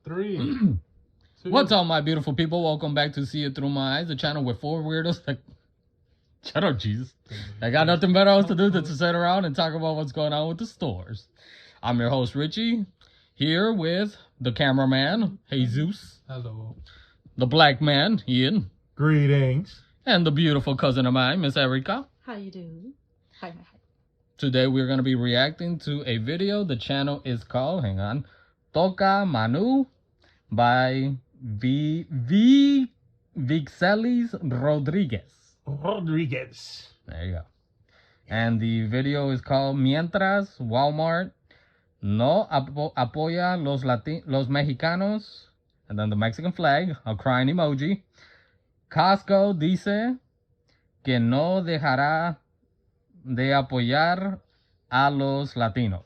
3, 2. What's up, my beautiful people? Welcome back to See It Through My Eyes, the channel with 4 weirdos that... Shut up, Jesus. I got nothing better else to do than to sit around and talk about what's going on with the stores. I'm your host, Richie, here with the cameraman, Jesus. Hello. The black man, Ian. Greetings. And the beautiful cousin of mine, Miss Erica. How you doing? Hi. Today we're going to be reacting to a video. The channel is called, hang on, Toca Manu by Vixelis Rodriguez. There you go. And the video is called Mientras Walmart no apoya los mexicanos, and then the Mexican flag, a crying emoji. Costco dice que no dejará de apoyar a los Latinos.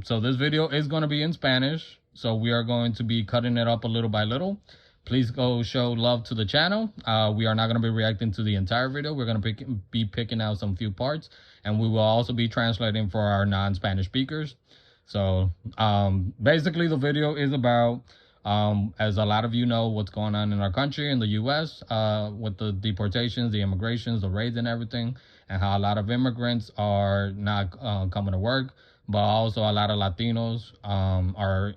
So this video is going to be in Spanish, so we are going to be cutting it up a little by little. Please go show love to the channel. We are not going to be reacting to the entire video. We're going to be picking out some few parts, and we will also be translating for our non-Spanish speakers. So basically the video is about, as a lot of you know, what's going on in our country, in the U.S., with the deportations, the immigrations, the raids and everything, and how a lot of immigrants are not coming to work, but also a lot of Latinos are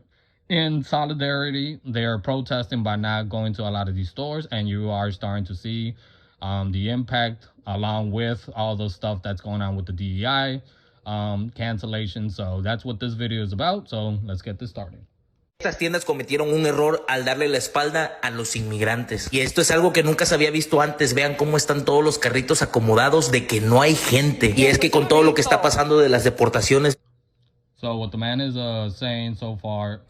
in solidarity. They're protesting by not going to a lot of these stores, and you are starting to see the impact, along with all the stuff that's going on with the DEI cancellation. So that's what this video is about. So let's get this started. Estas tiendas cometieron un error al darle la espalda a los inmigrantes. Y esto es algo que nunca se había visto antes. Vean cómo están todos los carritos acomodados de que no hay gente. Y es que con todo lo que está pasando de las deportaciones. So what the man is saying so far,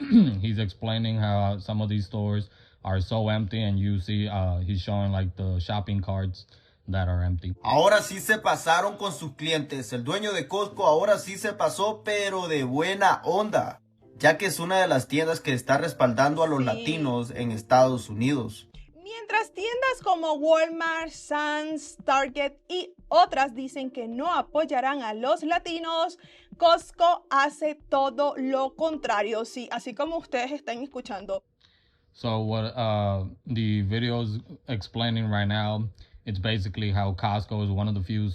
he's explaining how some of these stores are so empty, and you see he's showing like the shopping carts that are empty. Ahora sí se pasaron con sus clientes. El dueño de Costco ahora sí se pasó, pero de buena onda, ya que es una de las tiendas que está respaldando a los latinos en Estados Unidos. Mientras tiendas como Walmart, Sam's, Target y otras dicen que no apoyarán a los latinos, Costco hace todo lo contrario, sí, así como ustedes están escuchando. So what the video is explaining right now, it's basically how Costco is one of the few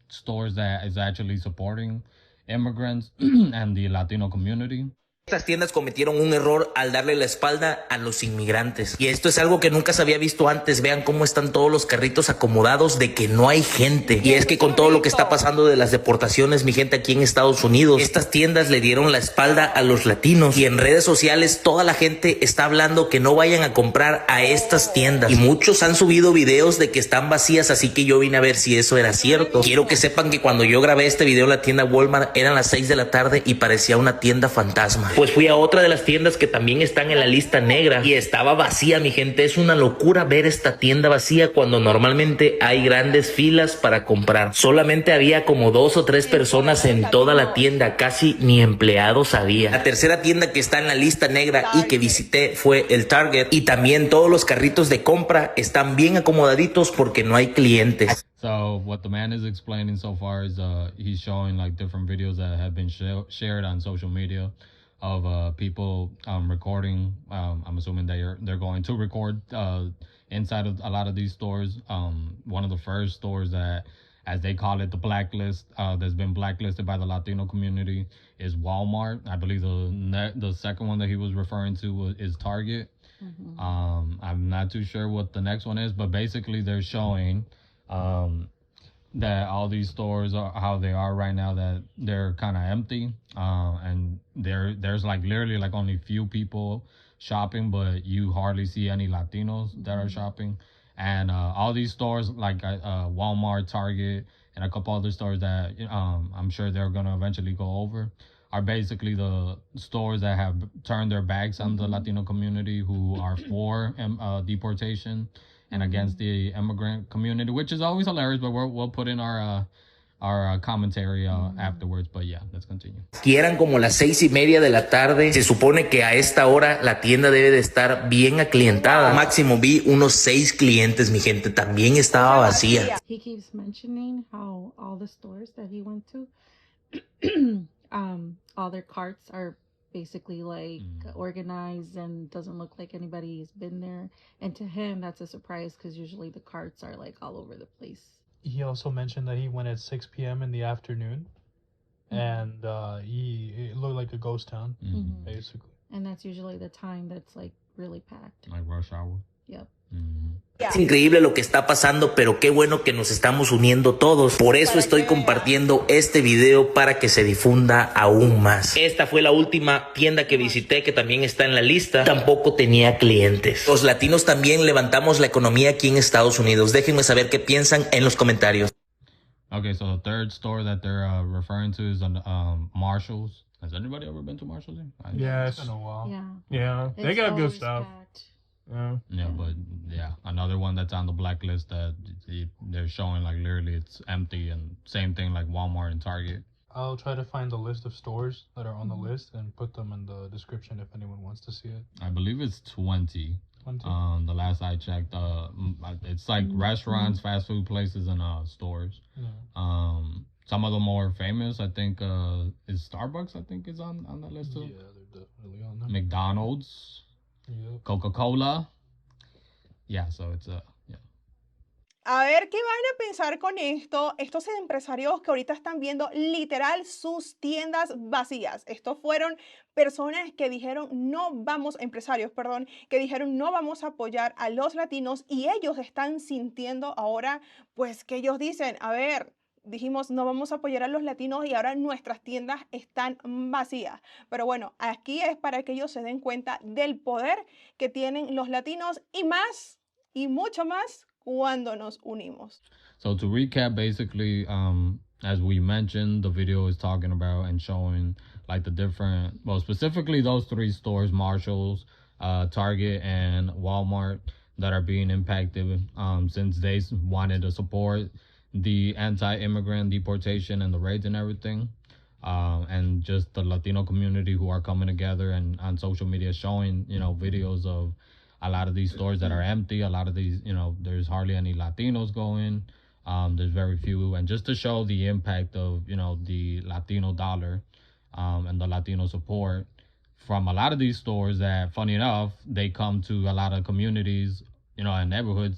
stores that is actually supporting immigrants and the Latino community. Estas tiendas cometieron un error al darle la espalda a los inmigrantes. Y esto es algo que nunca se había visto antes. Vean cómo están todos los carritos acomodados de que no hay gente. Y es que con todo lo que está pasando de las deportaciones, mi gente, aquí en Estados Unidos, estas tiendas le dieron la espalda a los latinos. Y en redes sociales toda la gente está hablando que no vayan a comprar a estas tiendas. Y muchos han subido videos de que están vacías, así que yo vine a ver si eso era cierto. Quiero que sepan que cuando yo grabé este video en la tienda Walmart eran las 6 de la tarde y parecía una tienda fantasma. Pues fui a otra de las tiendas que también están en la lista negra y estaba vacía, mi gente. Es una locura ver esta tienda vacía cuando normalmente hay grandes filas para comprar. Solamente había como 2 o 3 personas en toda la tienda, casi ni empleados había. La tercera tienda que está en la lista negra y que visité fue el Target, y también todos los carritos de compra están bien acomodaditos porque no hay clientes. So what the man is explaining so far is he's showing like different videos that have been shared on social media of people recording. I'm assuming they're going to record inside of a lot of these stores. One of the first stores that, as they call it, the blacklist, that's been blacklisted by the Latino community is Walmart. I believe the second one that he was referring to is Target. I'm not too sure what the next one is, but basically they're showing that all these stores are how they are right now, that they're kind of empty, and there's like literally like only few people shopping, but you hardly see any Latinos that are shopping. And all these stores like Walmart, Target, and a couple other stores that I'm sure they're gonna eventually go over are basically the stores that have turned their backs on the Latino community, who are for deportation and against the immigrant community, which is always hilarious, but we'll put in our commentary afterwards. But yeah, let's continue. Y eran como las 6:30 de la tarde. Se supone que a esta hora la tienda debe de estar bien aclientada. Máximo vi unos 6 clientes, mi gente. También estaba vacía. He keeps mentioning how all the stores that he went to, all their carts are basically like organized and doesn't look like anybody's been there. And to him, that's a surprise because usually the carts are like all over the place. He also mentioned that he went at 6 p.m. in the afternoon, and it looked like a ghost town, basically. And that's usually the time that's like really packed. Like rush hour. Yep. Es increíble lo que está pasando, pero qué bueno que nos estamos uniendo todos. Por eso estoy compartiendo este video para que se difunda aún más. Esta fue la última tienda que visité, que también está en la lista. Tampoco tenía clientes. Los latinos también levantamos la economía aquí en Estados Unidos. Déjenme saber qué piensan en los comentarios. Okay, so the third store that they're referring to is Marshall's. Has anybody ever been to Marshall's? Yeah, it's been a while. Yeah. They It's got good always stuff. packed. Yeah, but yeah, another one that's on the blacklist that they're showing like literally it's empty, and same thing like Walmart and Target. I'll try to find the list of stores that are on the list and put them in the description if anyone wants to see it. I believe it's 20. 20. The last I checked, it's like restaurants, fast food places, and stores. Yeah. Some of the more famous, I think, is Starbucks. I think is on that list too. Yeah, they're definitely on there. McDonald's, Yeah. Coca-Cola. Yeah, so it's yeah. A ver qué van a pensar con esto estos empresarios que ahorita están viendo literal sus tiendas vacías. Estos fueron personas que dijeron empresarios, perdón, que dijeron no vamos a apoyar a los latinos, y ellos están sintiendo ahora pues que ellos dicen, a ver, dijimos no vamos a apoyar a los latinos y ahora nuestras tiendas están vacías. Pero bueno, aquí es para que ellos se den cuenta del poder que tienen los latinos y más y mucho más cuando nos unimos. So to recap, basically, as we mentioned, the video is talking about and showing like the different, well, specifically those three stores, Marshall's, Target, and Walmart, that are being impacted since they wanted to support the anti-immigrant deportation and the raids and everything. And just the Latino community who are coming together and on social media showing, videos of a lot of these stores that are empty. A lot of these, there's hardly any Latinos going. There's very few. And just to show the impact of, the Latino dollar and the Latino support from a lot of these stores that, funny enough, they come to a lot of communities, and neighborhoods,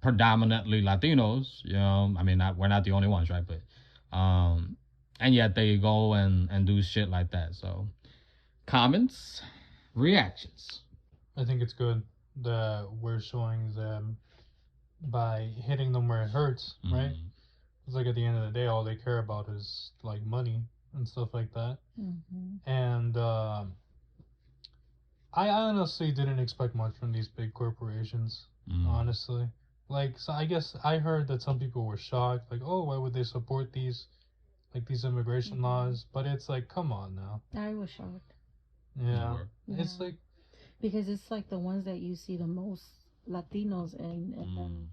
predominantly Latinos. I mean, we're not the only ones, right? But, and yet they go and do shit like that. So, comments, reactions. I think it's good that we're showing them by hitting them where it hurts, right? It's like at the end of the day, all they care about is like money and stuff like that. And I honestly didn't expect much from these big corporations, honestly. Like, so I guess I heard that some people were shocked, like, oh, why would they support these immigration laws? But it's like, come on now. I was shocked. Yeah. It's like, because it's like the ones that you see the most Latinos in, and then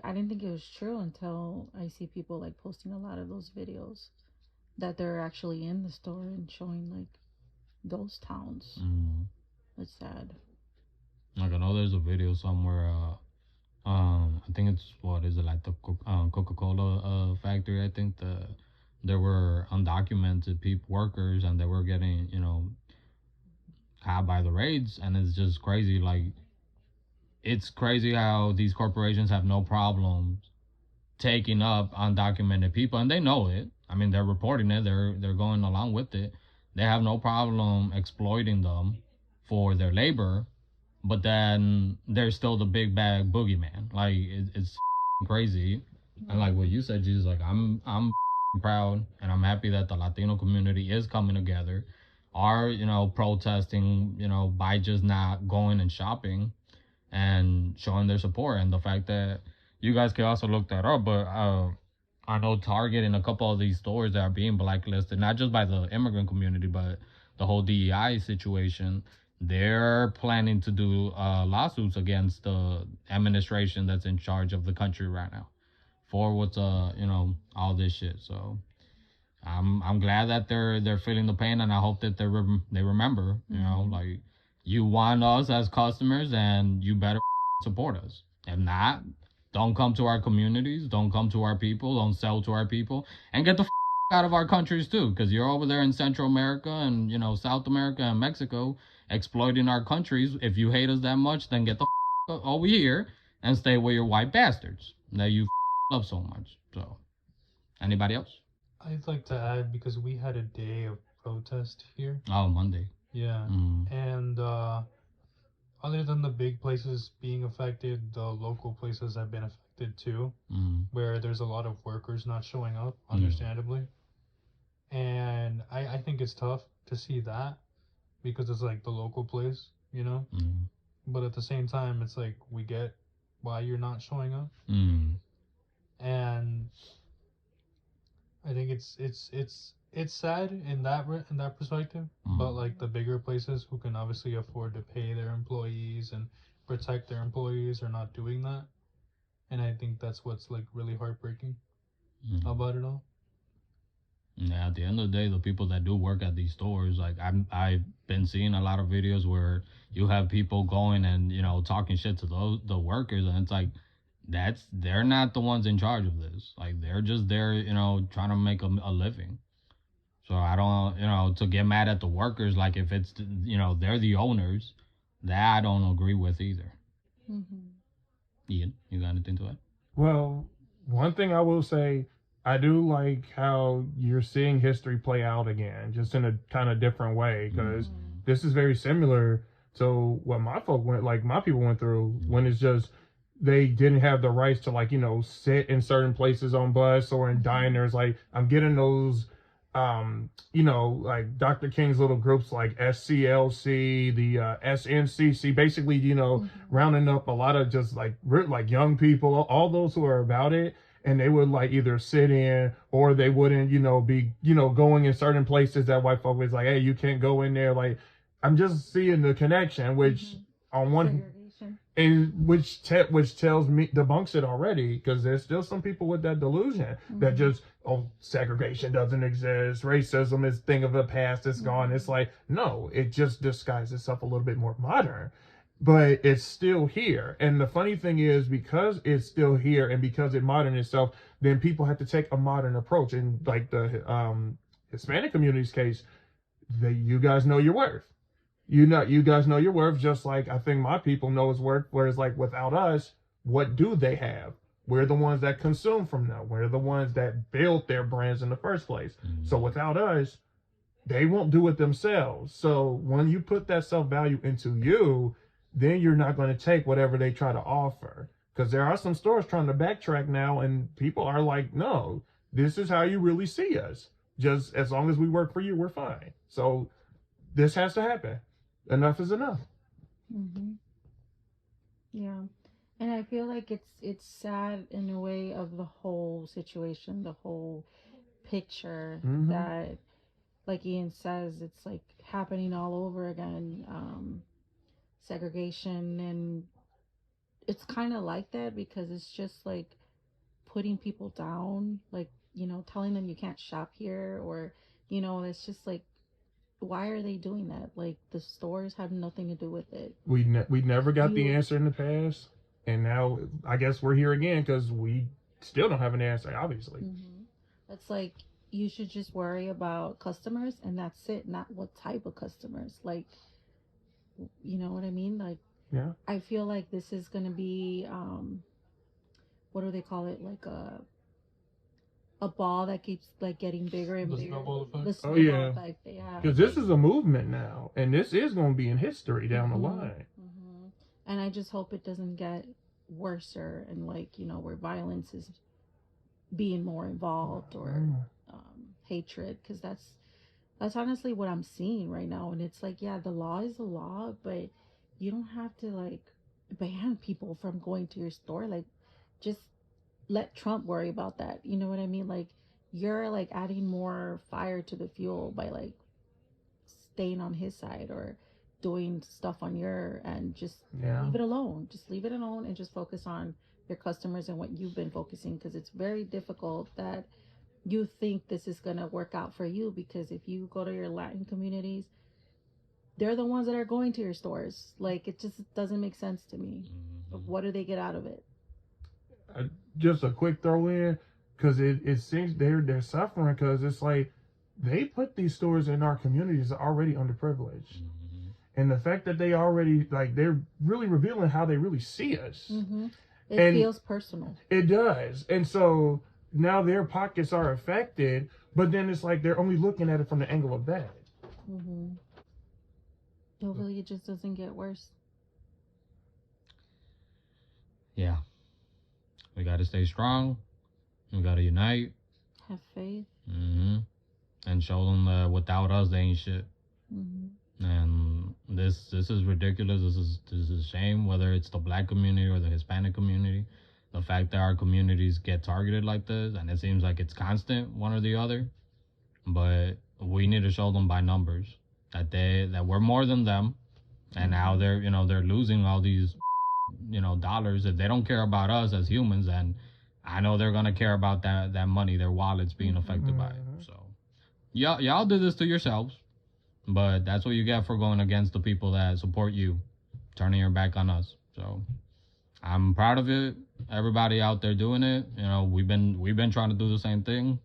I didn't think it was true until I see people like posting a lot of those videos that they're actually in the store and showing like those towns. It's sad. Like, I know there's a video somewhere. I think it's like the Coca-Cola factory. I think there were undocumented workers, and they were getting caught by the raids, and it's just crazy. Like, it's crazy how these corporations have no problems taking up undocumented people, and they know it. I mean, they're reporting it. They're going along with it. They have no problem exploiting them for their labor, but then they're still the big bad boogeyman. Like, it's crazy. And like what you said, Jesus, like, I'm proud and I'm happy that the Latino community is coming together, are protesting by just not going and shopping and showing their support. And the fact that you guys can also look that up, but I know Target and a couple of these stores that are being blacklisted, not just by the immigrant community, but the whole DEI situation, they're planning to do lawsuits against the administration that's in charge of the country right now for what's all this shit. So I'm glad that they're feeling the pain, and I hope that they remember, like, you want us as customers, and you better support us. If not, don't come to our communities, don't come to our people, don't sell to our people, and get the out of our countries too, because you're over there in Central America and South America and Mexico exploiting our countries. If you hate us that much, then get the over here and stay with your white bastards that you love so much. So, anybody else? I'd like to add, because we had a day of protest here. Oh, Monday. Yeah. And other than the big places being affected, the local places have been affected too, where there's a lot of workers not showing up, understandably. And I think it's tough to see that, because it's like the local place, But at the same time, it's like, we get why you're not showing up. And I think it's sad in that perspective, but like the bigger places who can obviously afford to pay their employees and protect their employees are not doing that, and I think that's what's like really heartbreaking about it all. Yeah, at the end of the day, the people that do work at these stores, like I've been seeing a lot of videos where you have people going and talking shit to the workers, and it's like they're not the ones in charge of this. Like, they're just there, trying to make a living. So I don't, to get mad at the workers, like if it's they're the owners, that I don't agree with either. Ian, you got anything to add? Well, one thing I will say, I do like how you're seeing history play out again, just in a kind of different way, because this is very similar to what my people went through, when it's just they didn't have the rights to sit in certain places on bus or in diners. Like, I'm getting those like Dr. King's little groups like SCLC, the SNCC, basically, rounding up a lot of just like young people, all those who are about it. And they would either sit in, or they wouldn't, be, going in certain places that white folk was like, hey, you can't go in there. Like, I'm just seeing the connection, which on one, and which tells me, debunks it already, because there's still some people with that delusion that just, segregation doesn't exist, racism is thing of the past, it's gone. It's like, no, it just disguises itself a little bit more modern, but it's still here. And the funny thing is, because it's still here and because it modern itself, then people have to take a modern approach. And like the Hispanic community's case, you guys know your worth. You guys know your worth, just like I think my people know his worth. Whereas, like, without us, what do they have? We're the ones that consume from them. We're the ones that built their brands in the first place. So without us, they won't do it themselves. So when you put that self-value into you, then you're not going to take whatever they try to offer. Because there are some stores trying to backtrack now, and people are like, no, this is how you really see us. Just as long as we work for you, we're fine. So this has to happen. Enough is enough. Yeah, and I feel like it's sad in a way of the whole situation, the whole picture, that, like Ian says, it's like happening all over again. Segregation, and it's kind of like that because it's just like putting people down, like, telling them you can't shop here, or it's just like, why are they doing that? Like, the stores have nothing to do with it. We never got the answer in the past, and now I guess we're here again because we still don't have an answer, obviously. It's like, you should just worry about customers, and that's it, not what type of customers. Like, you know what I mean? Like, yeah, I feel like this is gonna be what do they call it? Like a ball that keeps like getting bigger and bigger. The snowball effect. Yeah. Because this is a movement now, and this is going to be in history down the line. And I just hope it doesn't get worse, and like, where violence is being more involved, or hatred, because that's honestly what I'm seeing right now. And it's like, yeah, the law is the law, but you don't have to like ban people from going to your store. Like, just let Trump worry about that. You know what I mean? Like, you're like adding more fire to the fuel by like staying on his side or doing stuff on your end. Just leave it alone. Just leave it alone and just focus on your customers and what you've been focusing, because it's very difficult that you think this is going to work out for you, because if you go to your Latin communities, they're the ones that are going to your stores. Like, it just doesn't make sense to me. What do they get out of it? Just a quick throw in. because it seems they're suffering because it's like they put these stores in our communities that are already underprivileged. And the fact that they already, like, they're really revealing how they really see us. It feels personal. It does. And so now their pockets are affected, but then it's like they're only looking at it from the angle of that. Hopefully it just doesn't get worse. Yeah. We got to stay strong. We got to unite. Have faith. And show them that without us, they ain't shit. And this is ridiculous. This is a shame, whether it's the Black community or the Hispanic community. The fact that our communities get targeted like this, and it seems like it's constant, one or the other. But we need to show them by numbers that we're more than them, and now they're losing all these dollars. If they don't care about us as humans, then I know they're gonna care about that money, their wallets being affected by it. So y'all did this to yourselves. But that's what you get for going against the people that support you, turning your back on us. So I'm proud of it. Everybody out there doing it. We've been trying to do the same thing.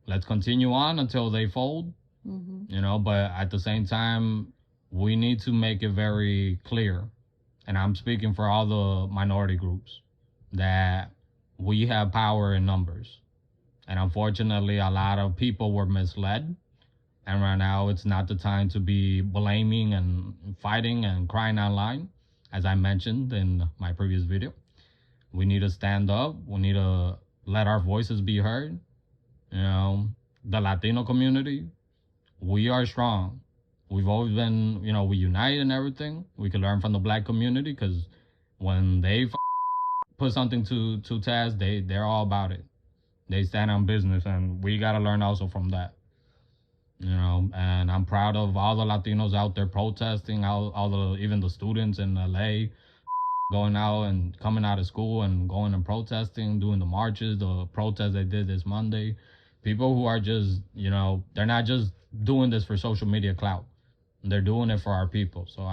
Let's continue on until they fold. But at the same time, we need to make it very clear, and I'm speaking for all the minority groups, that we have power in numbers. And unfortunately, a lot of people were misled. And right now, it's not the time to be blaming and fighting and crying online, as I mentioned in my previous video. We need to stand up. We need to let our voices be heard. The Latino community, we are strong. We've always been, we unite and everything. We can learn from the Black community, because when they put something to task, they're all about it. They stand on business, and we got to learn also from that. And I'm proud of all the Latinos out there protesting, even the students in LA going out and coming out of school and going and protesting, doing the marches, the protests they did this Monday. People who are just, they're not just doing this for social media clout. They're doing it for our people. So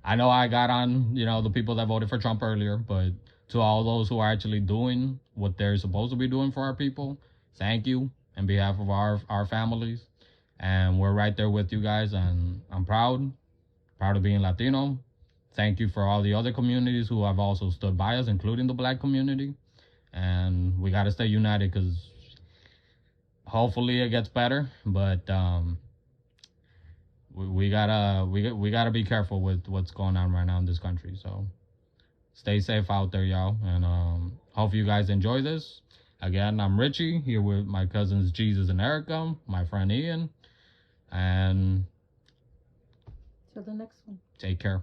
I know I got on, the people that voted for Trump earlier, but to all those who are actually doing what they're supposed to be doing for our people, thank you on behalf of our families. And we're right there with you guys, and I'm proud of being Latino. Thank you for all the other communities who have also stood by us, including the Black community. And we got to stay united, because hopefully it gets better. But we gotta be careful with what's going on right now in this country. So stay safe out there, y'all. And hope you guys enjoy this. Again, I'm Richie, here with my cousins Jesus and Erica, my friend Ian. And till the next one. Take care.